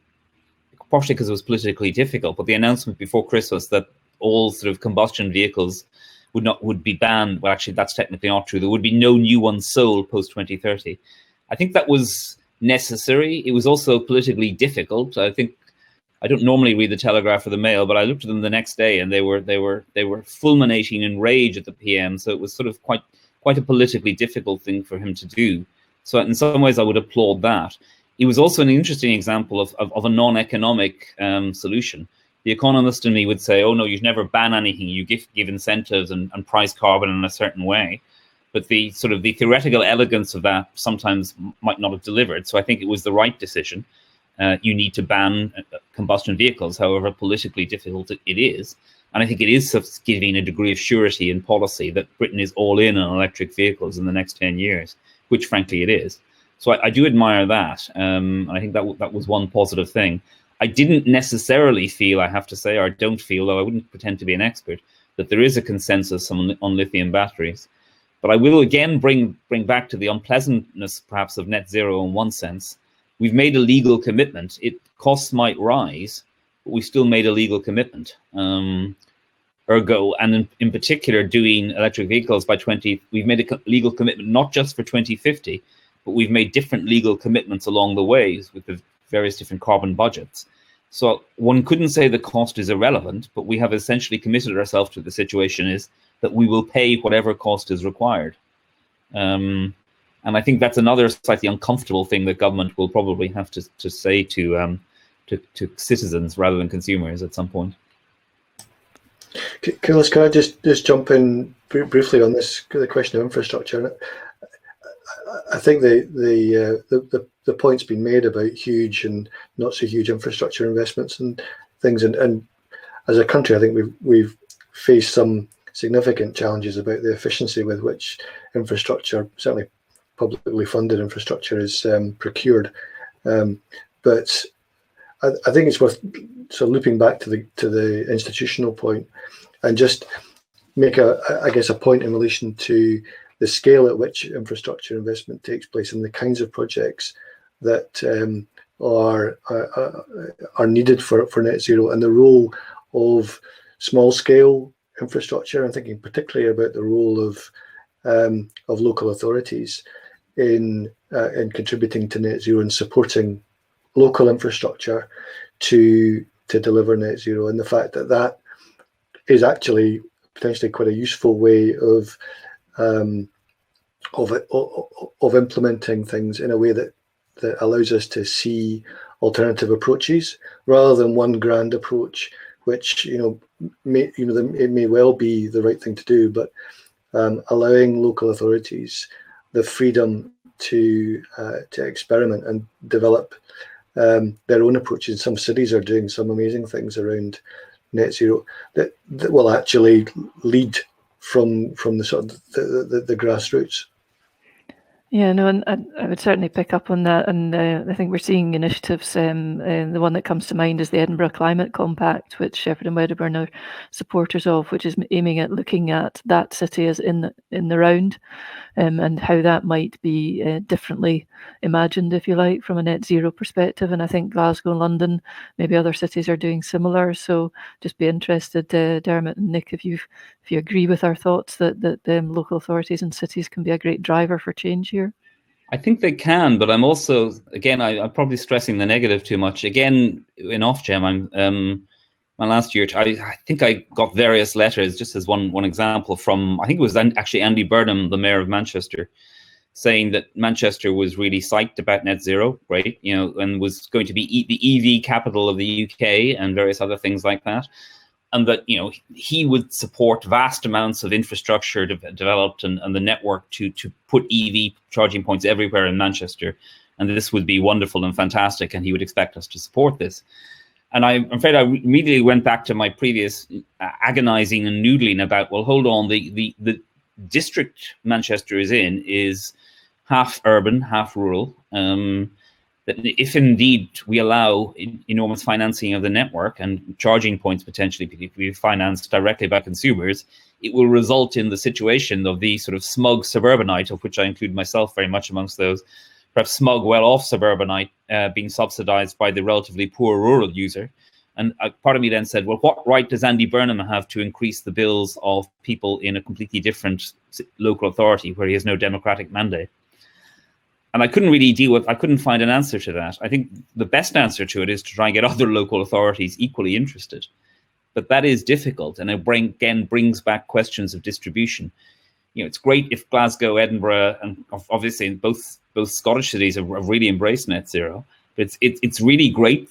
S2: partially because it was politically difficult, but the announcement before Christmas that all sort of combustion vehicles would be banned. Well, actually, that's technically not true. There would be no new ones sold post 2030. I think that was necessary. It was also politically difficult. I think I don't normally read the Telegraph or the Mail, but I looked at them the next day, and they were fulminating in rage at the PM. So it was sort of quite a politically difficult thing for him to do. So in some ways, I would applaud that. It was also an interesting example of a non-economic solution. The economist in me would say, oh no, you never ban anything. You give incentives and price carbon in a certain way. But the sort of the theoretical elegance of that sometimes might not have delivered. So I think it was the right decision. You need to ban combustion vehicles, however politically difficult it is. And I think it is giving a degree of surety in policy that Britain is all in on electric vehicles in the next 10 years, which frankly it is. So I do admire that. And I think that was one positive thing. I didn't necessarily feel, I have to say, or don't feel, though I wouldn't pretend to be an expert, that there is a consensus on lithium batteries. But I will again bring back to the unpleasantness, perhaps, of net zero in one sense. We've made a legal commitment. Costs might rise, but we still made a legal commitment. Ergo, and in particular, doing electric vehicles by we've made a legal commitment not just for 2050, but we've made different legal commitments along the ways with the various different carbon budgets. So one couldn't say the cost is irrelevant, but we have essentially committed ourselves to the situation is that we will pay whatever cost is required. And I think that's another slightly uncomfortable thing that government will probably have to say to citizens rather than consumers at some point.
S4: Can I just jump in briefly on the question of infrastructure? I think the point's been made about huge and not so huge infrastructure investments and things, and as a country, I think we've faced some significant challenges about the efficiency with which infrastructure, certainly publicly funded infrastructure, is procured. But I think it's worth sort of looping back to the institutional point and just make a point in relation to the scale at which infrastructure investment takes place and the kinds of projects that are needed for net zero, and the role of small scale infrastructure. I'm thinking particularly about the role of local authorities in contributing to net zero and supporting local infrastructure to deliver net zero, and the fact that is actually potentially quite a useful way of implementing things in a way that allows us to see alternative approaches rather than one grand approach, which it may well be the right thing to do, but allowing local authorities the freedom to experiment and develop their own approaches. Some cities are doing some amazing things around net zero that will actually lead from the sort of the grassroots.
S1: Yeah, no, and I would certainly pick up on that. And I think we're seeing initiatives. The one that comes to mind is the Edinburgh Climate Compact, which Shepherd and Wedderburn are supporters of, which is aiming at looking at that city as in the round, and how that might be differently imagined, if you like, from a net zero perspective. And I think Glasgow and London, maybe other cities, are doing similar. So just be interested, Dermot and Nick, if you agree with our thoughts that local authorities and cities can be a great driver for change here.
S2: I think they can, but I'm also, again, I'm probably stressing the negative too much. Again, in Ofgem, my last year, I think I got various letters, just as one example, from, I think it was actually Andy Burnham, the mayor of Manchester, saying that Manchester was really psyched about net zero, right? And was going to be the EV capital of the UK and various other things like that. And that, he would support vast amounts of infrastructure developed and the network to put EV charging points everywhere in Manchester. And this would be wonderful and fantastic. And he would expect us to support this. And I'm afraid I immediately went back to my previous agonizing and noodling about, well, hold on, the district Manchester is in is half urban, half rural. That if indeed we allow enormous financing of the network and charging points potentially be financed directly by consumers, it will result in the situation of the sort of smug suburbanite, of which I include myself very much amongst those, perhaps smug, well-off suburbanite being subsidized by the relatively poor rural user. And part of me then said, well, what right does Andy Burnham have to increase the bills of people in a completely different local authority where he has no democratic mandate? I couldn't really I couldn't find an answer to that. I think the best answer to it is to try and get other local authorities equally interested. But that is difficult, and it again brings back questions of distribution. It's great if Glasgow, Edinburgh, and obviously both Scottish cities have really embraced net zero. But it's really great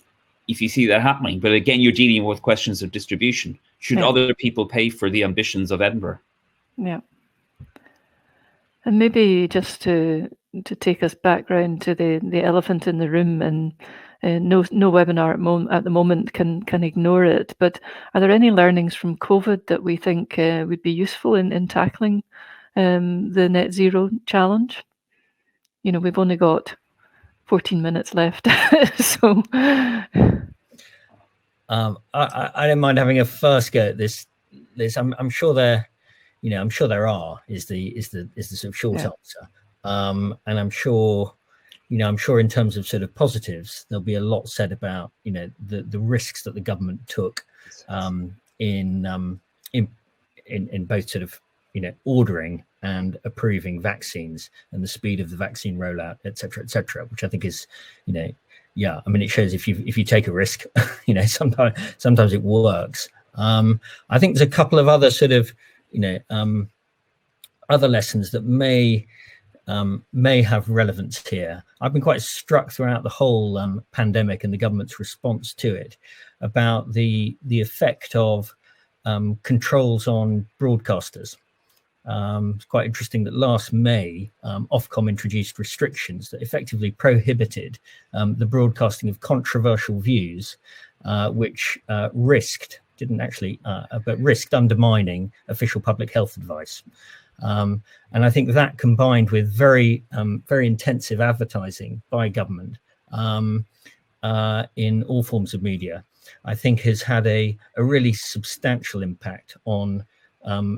S2: if you see that happening. But again, you're dealing with questions of distribution. Should other people pay for the ambitions of Edinburgh?
S1: Yeah. And maybe just to take us back round to the elephant in the room, and no webinar at the moment can ignore it. But are there any learnings from COVID that we think would be useful in tackling the net zero challenge? We've only got 14 minutes left, so
S3: I don't mind having a first go at this. I'm sure there, I'm sure there are is the sort of short answer. And I'm sure in terms of sort of positives, there'll be a lot said about the risks that the government took in both sort of ordering and approving vaccines and the speed of the vaccine rollout, et cetera, which I think is it shows if you take a risk, sometimes it works. I think there's a couple of other sort of other lessons that may have relevance here. I've been quite struck throughout the whole pandemic and the government's response to it about the effect of controls on broadcasters. It's quite interesting that last May, Ofcom introduced restrictions that effectively prohibited the broadcasting of controversial views, which risked undermining official public health advice. And I think that, combined with very intensive advertising by government in all forms of media, I think has had a really substantial impact on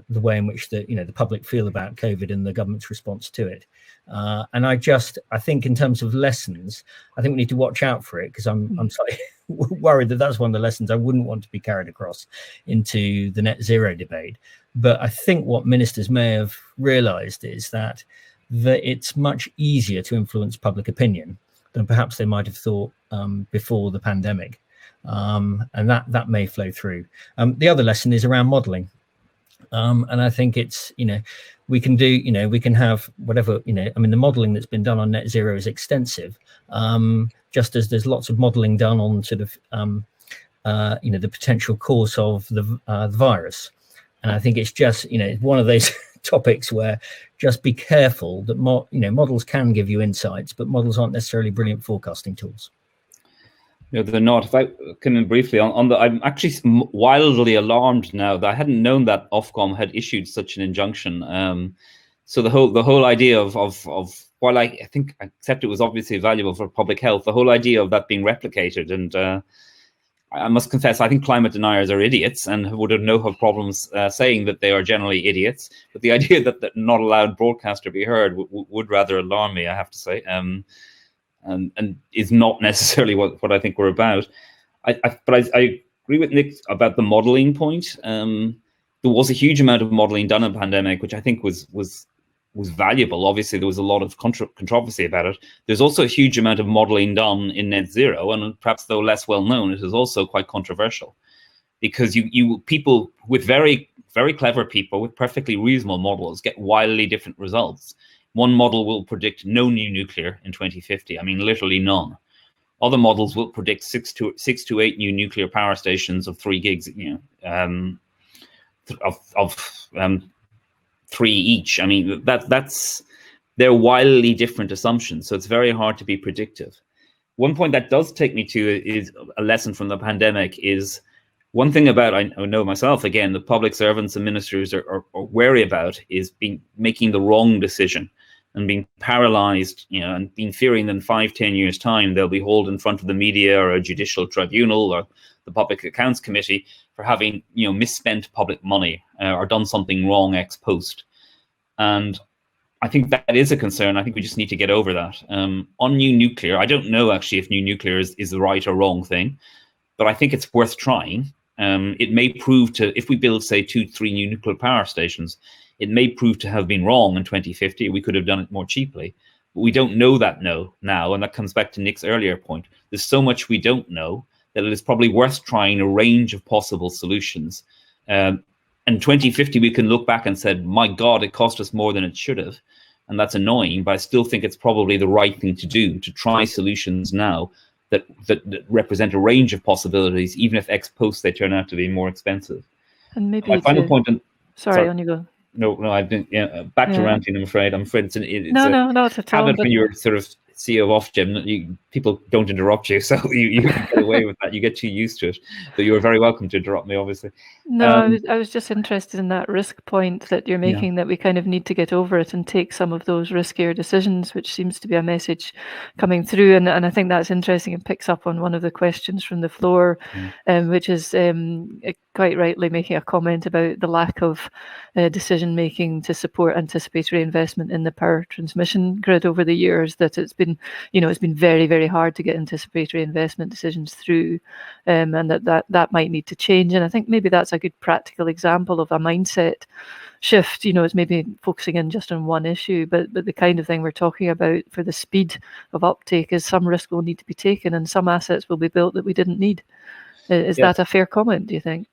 S3: the way in which the public feel about COVID and the government's response to it. And I think in terms of lessons, I think we need to watch out for it, because I'm slightly worried that that's one of the lessons I wouldn't want to be carried across into the net zero debate. But I think what ministers may have realised is that it's much easier to influence public opinion than perhaps they might have thought before the pandemic, and that may flow through. The other lesson is around modelling. And I think it's, we can have whatever, the modelling that's been done on net zero is extensive, just as there's lots of modelling done on sort of, the potential course of the virus. And I think it's just, one of those topics where just be careful that, models can give you insights, but models aren't necessarily brilliant forecasting tools.
S2: No, they're not. If I come briefly on the, I'm actually wildly alarmed now that I hadn't known that Ofcom had issued such an injunction. So the whole idea of while I think I accept it was obviously valuable for public health, the whole idea of that being replicated, and I must confess, I think climate deniers are idiots and would have no problems saying that they are generally idiots. But the idea that not allowed broadcast to be heard would rather alarm me, I have to say. And is not necessarily what I think we're about. But I agree with Nick about the modelling point. There was a huge amount of modelling done in the pandemic, which I think was valuable. Obviously, there was a lot of controversy about it. There's also a huge amount of modelling done in net zero, and perhaps though less well known, it is also quite controversial, because you people with very, very clever people with perfectly reasonable models get wildly different results. One model will predict no new nuclear in 2050. I mean, literally none. Other models will predict 6 to 8 new nuclear power stations of 3 gigs, of 3 each. I mean, they're wildly different assumptions. So it's very hard to be predictive. One point that does take me to is a lesson from the pandemic is one thing about, I know myself, again, the public servants and ministers are wary about is making the wrong decision and being paralyzed, and being fearing that in 5-10 years' time, they'll be hauled in front of the media or a judicial tribunal or the Public Accounts Committee for having, misspent public money or done something wrong ex post. And I think that is a concern. I think we just need to get over that. On new nuclear, I don't know actually if new nuclear is the right or wrong thing, but I think it's worth trying. It may prove to, if we build, say, 2-3 new nuclear power stations, it may prove to have been wrong in 2050. We could have done it more cheaply. But we don't know that now, and that comes back to Nick's earlier point. There's so much we don't know that it is probably worth trying a range of possible solutions. In 2050, we can look back and said, my God, it cost us more than it should have. And that's annoying, but I still think it's probably the right thing to do, to try solutions now that represent a range of possibilities, even if ex post they turn out to be more expensive.
S1: And maybe
S2: my final point.
S1: Sorry, on you go.
S2: No, I've been back to ranting. I'm afraid it's
S1: not at all.
S2: But when you're sort of CEO of Ofgem, people don't interrupt you, so you can get away with that. You get too used to it. But you were very welcome to interrupt me, obviously.
S1: No, I was just interested in that risk point that you're making, that we kind of need to get over it and take some of those riskier decisions, which seems to be a message coming through. And I think that's interesting. It picks up on one of the questions from the floor, which is quite rightly making a comment about the lack of decision making to support anticipatory investment in the power transmission grid over the years, that it's been very, very hard to get anticipatory investment decisions through, and that might need to change. And I think maybe that's a good practical example of a mindset shift. It's maybe focusing in just on one issue, but the kind of thing we're talking about for the speed of uptake is some risk will need to be taken and some assets will be built that we didn't need. Is that a fair comment, do you think?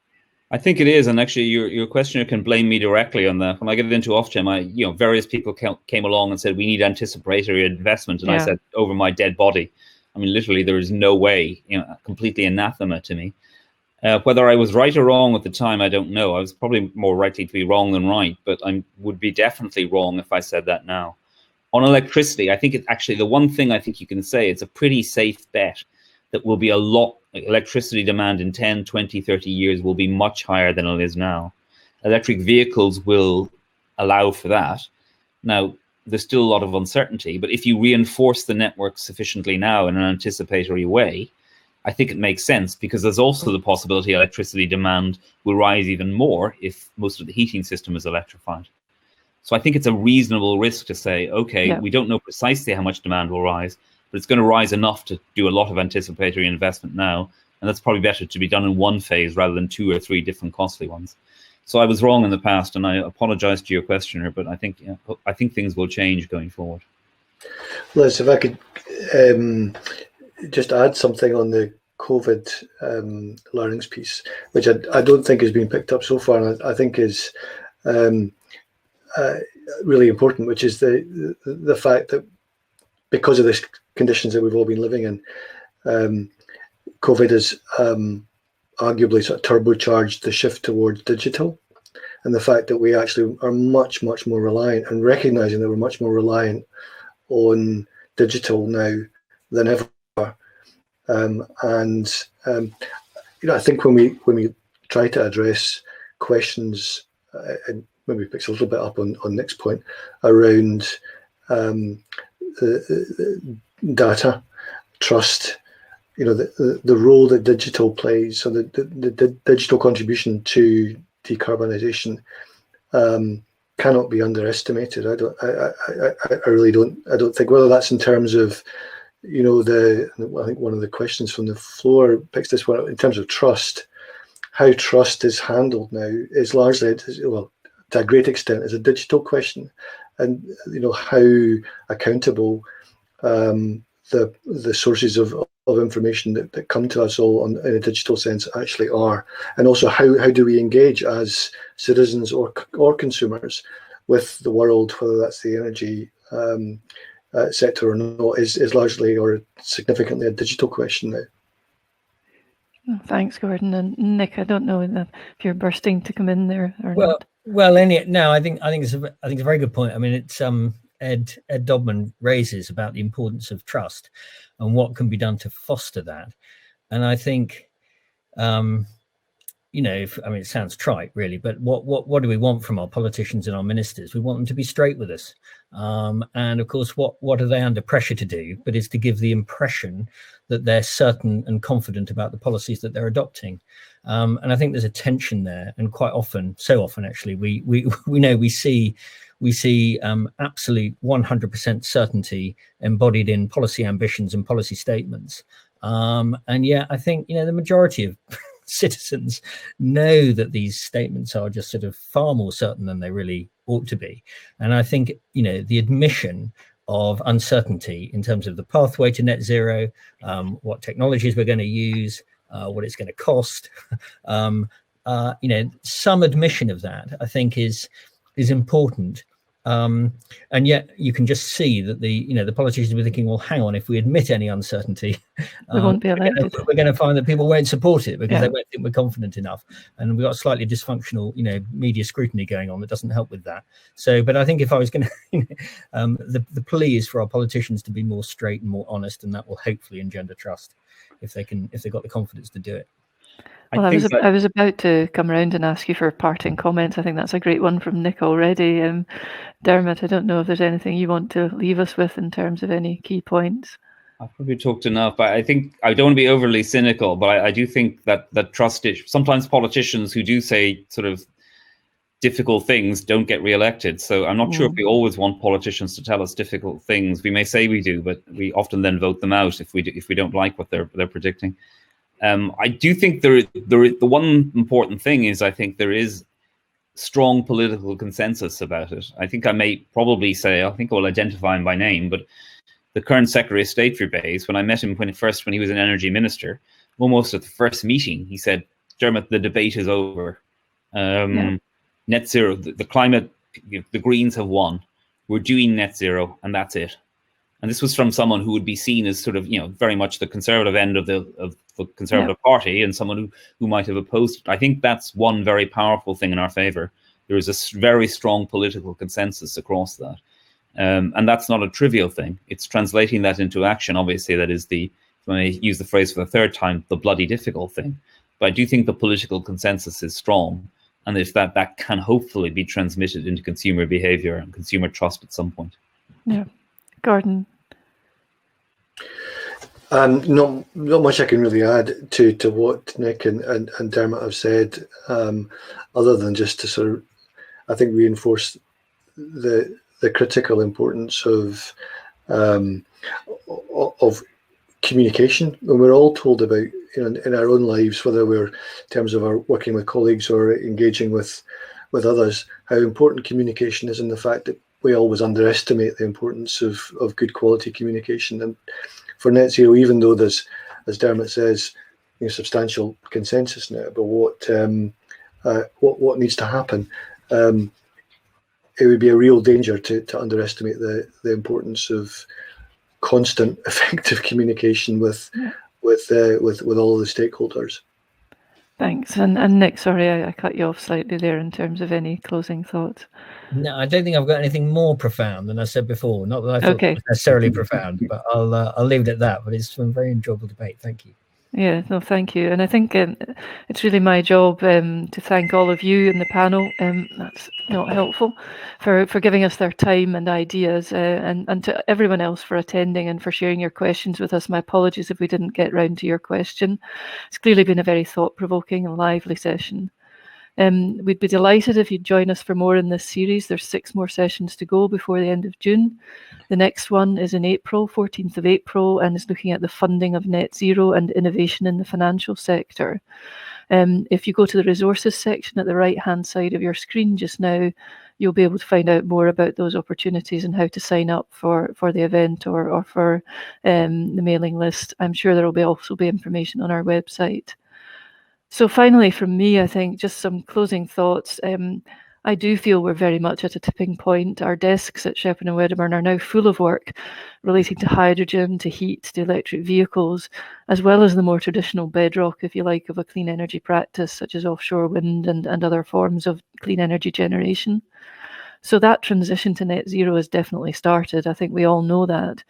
S2: I think it is, and actually, your questioner can blame me directly on that. When I get into Ofgem, various people came along and said we need anticipatory investment, and I said over my dead body. I mean, literally, there is no way. Completely anathema to me. Whether I was right or wrong at the time, I don't know. I was probably more likely to be wrong than right, but I would be definitely wrong if I said that now. On electricity, I think it's actually the one thing I think you can say it's a pretty safe bet that will be electricity demand in 10, 20, 30 years will be much higher than it is now. Electric vehicles will allow for that. Now, there's still a lot of uncertainty, but if you reinforce the network sufficiently now in an anticipatory way, I think it makes sense, because there's also the possibility electricity demand will rise even more if most of the heating system is electrified. So I think it's a reasonable risk to say, okay, we don't know precisely how much demand will rise, but it's going to rise enough to do a lot of anticipatory investment now. And that's probably better to be done in one phase rather than 2 or 3 different costly ones. So I was wrong in the past, and I apologize to your questioner, but I think things will change going forward.
S4: Liz, if I could just add something on the COVID learnings piece, which I don't think has been picked up so far, and I think is really important, which is the fact that because of the conditions that we've all been living in, COVID has arguably sort of turbocharged the shift towards digital, and the fact that we actually are much, much more reliant, and recognizing that we're much more reliant on digital now than ever. I think when we try to address questions, and maybe picks a little bit up on Nick's point around data, trust, the role that digital plays, so the digital contribution to decarbonisation cannot be underestimated. I don't think, whether that's in terms of I think one of the questions from the floor picks this one up in terms of trust. How trust is handled now is largely, to a great extent, is a digital question, and how accountable the sources of information that come to us all in a digital sense actually are, and also how do we engage as citizens or consumers with the world, whether that's the energy sector or not, is largely or significantly a digital question now.
S1: Thanks, Gordon. And Nick, I don't know if you're bursting to come in there or not.
S3: I think it's a very good point. I mean, it's Ed Dobman raises about the importance of trust and what can be done to foster that. And I think, it sounds trite, really, but what do we want from our politicians and our ministers? We want them to be straight with us. And of course, what are they under pressure to do? But is to give the impression that they're certain and confident about the policies that they're adopting. And I think there's a tension there. And quite often, so often actually, we see absolute 100% certainty embodied in policy ambitions and policy statements. And yet, I think, the majority of citizens know that these statements are just sort of far more certain than they really ought to be. And I think, the admission of uncertainty in terms of the pathway to net zero, what technologies we're going to use, what it's going to cost. Some admission of that, I think, is important. And yet you can just see that the politicians were thinking, well, hang on, if we admit any uncertainty,
S1: we won't be elected.
S3: We're going to find that people won't support it because they won't think we're confident enough. And we've got slightly dysfunctional, media scrutiny going on that doesn't help with that. So, but I think if I was going to, the plea is for our politicians to be more straight and more honest, and that will hopefully engender trust if they've got the confidence to do it.
S1: Well, I was about to come around and ask you for parting comments. I think that's a great one from Nick already. Dermot, I don't know if there's anything you want to leave us with in terms of any key points.
S2: I've probably talked enough, but I think I don't want to be overly cynical, but I do think that trust is sometimes politicians who do say sort of difficult things don't get re-elected. So I'm not sure if we always want politicians to tell us difficult things. We may say we do, but we often then vote them out if we don't like what they're predicting. I do think the one important thing is I think there is strong political consensus about it. I think I may probably say, I think I will identify him by name, but the current Secretary of State for BEIS, when I met him when he was an energy minister, almost at the first meeting, he said, Dermot, the debate is over. Net zero, the climate, the Greens have won. We're doing net zero, and that's it. And this was from someone who would be seen as sort of, very much the conservative end of the Conservative Party, and someone who might have opposed it. I think that's one very powerful thing in our favour. There is a very strong political consensus across that. And that's not a trivial thing. It's translating that into action. Obviously, that is when I use the phrase for the third time, the bloody difficult thing. But I do think the political consensus is strong. And if that can hopefully be transmitted into consumer behaviour and consumer trust at some point.
S1: Yeah. Gordon.
S4: Not much I can really add to what Nick and Dermot have said, other than just to sort of, I think, reinforce the critical importance of communication. When we're all told about, in our own lives, whether we're in terms of our working with colleagues or engaging with others, how important communication is, and the fact that we always underestimate the importance of good quality communication. And for net zero, even though there's, as Dermot says, substantial consensus now about what needs to happen, it would be a real danger to underestimate the importance of constant, effective communication with all of the stakeholders.
S1: Thanks. And Nick, sorry, I cut you off slightly there in terms of any closing thoughts.
S3: No, I don't think I've got anything more profound than I said before. Not that I thought it was necessarily profound, but I'll leave it at that. But it's been a very enjoyable debate. Thank you.
S1: Yeah, no, thank you. And I think it's really my job to thank all of you in the panel. That's not helpful, for giving us their time and ideas, and to everyone else for attending and for sharing your questions with us. My apologies if we didn't get round to your question. It's clearly been a very thought-provoking and lively session. We'd be delighted if you'd join us for more in this series. There's 6 more sessions to go before the end of June. The next one is in April, 14th of April, and is looking at the funding of net zero and innovation in the financial sector. If you go to the resources section at the right-hand side of your screen just now, you'll be able to find out more about those opportunities and how to sign up for the event or for the mailing list. I'm sure there will also be information on our website. So finally, from me, I think just some closing thoughts. I do feel we're very much at a tipping point. Our desks at Shepherd and Wedderburn are now full of work relating to hydrogen, to heat, to electric vehicles, as well as the more traditional bedrock, if you like, of a clean energy practice, such as offshore wind and other forms of clean energy generation. So that transition to net zero has definitely started. I think we all know that.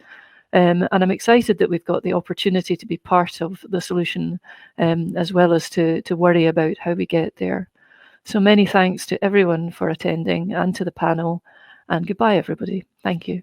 S1: And I'm excited that we've got the opportunity to be part of the solution, as well as to worry about how we get there. So many thanks to everyone for attending and to the panel, and goodbye, everybody. Thank you.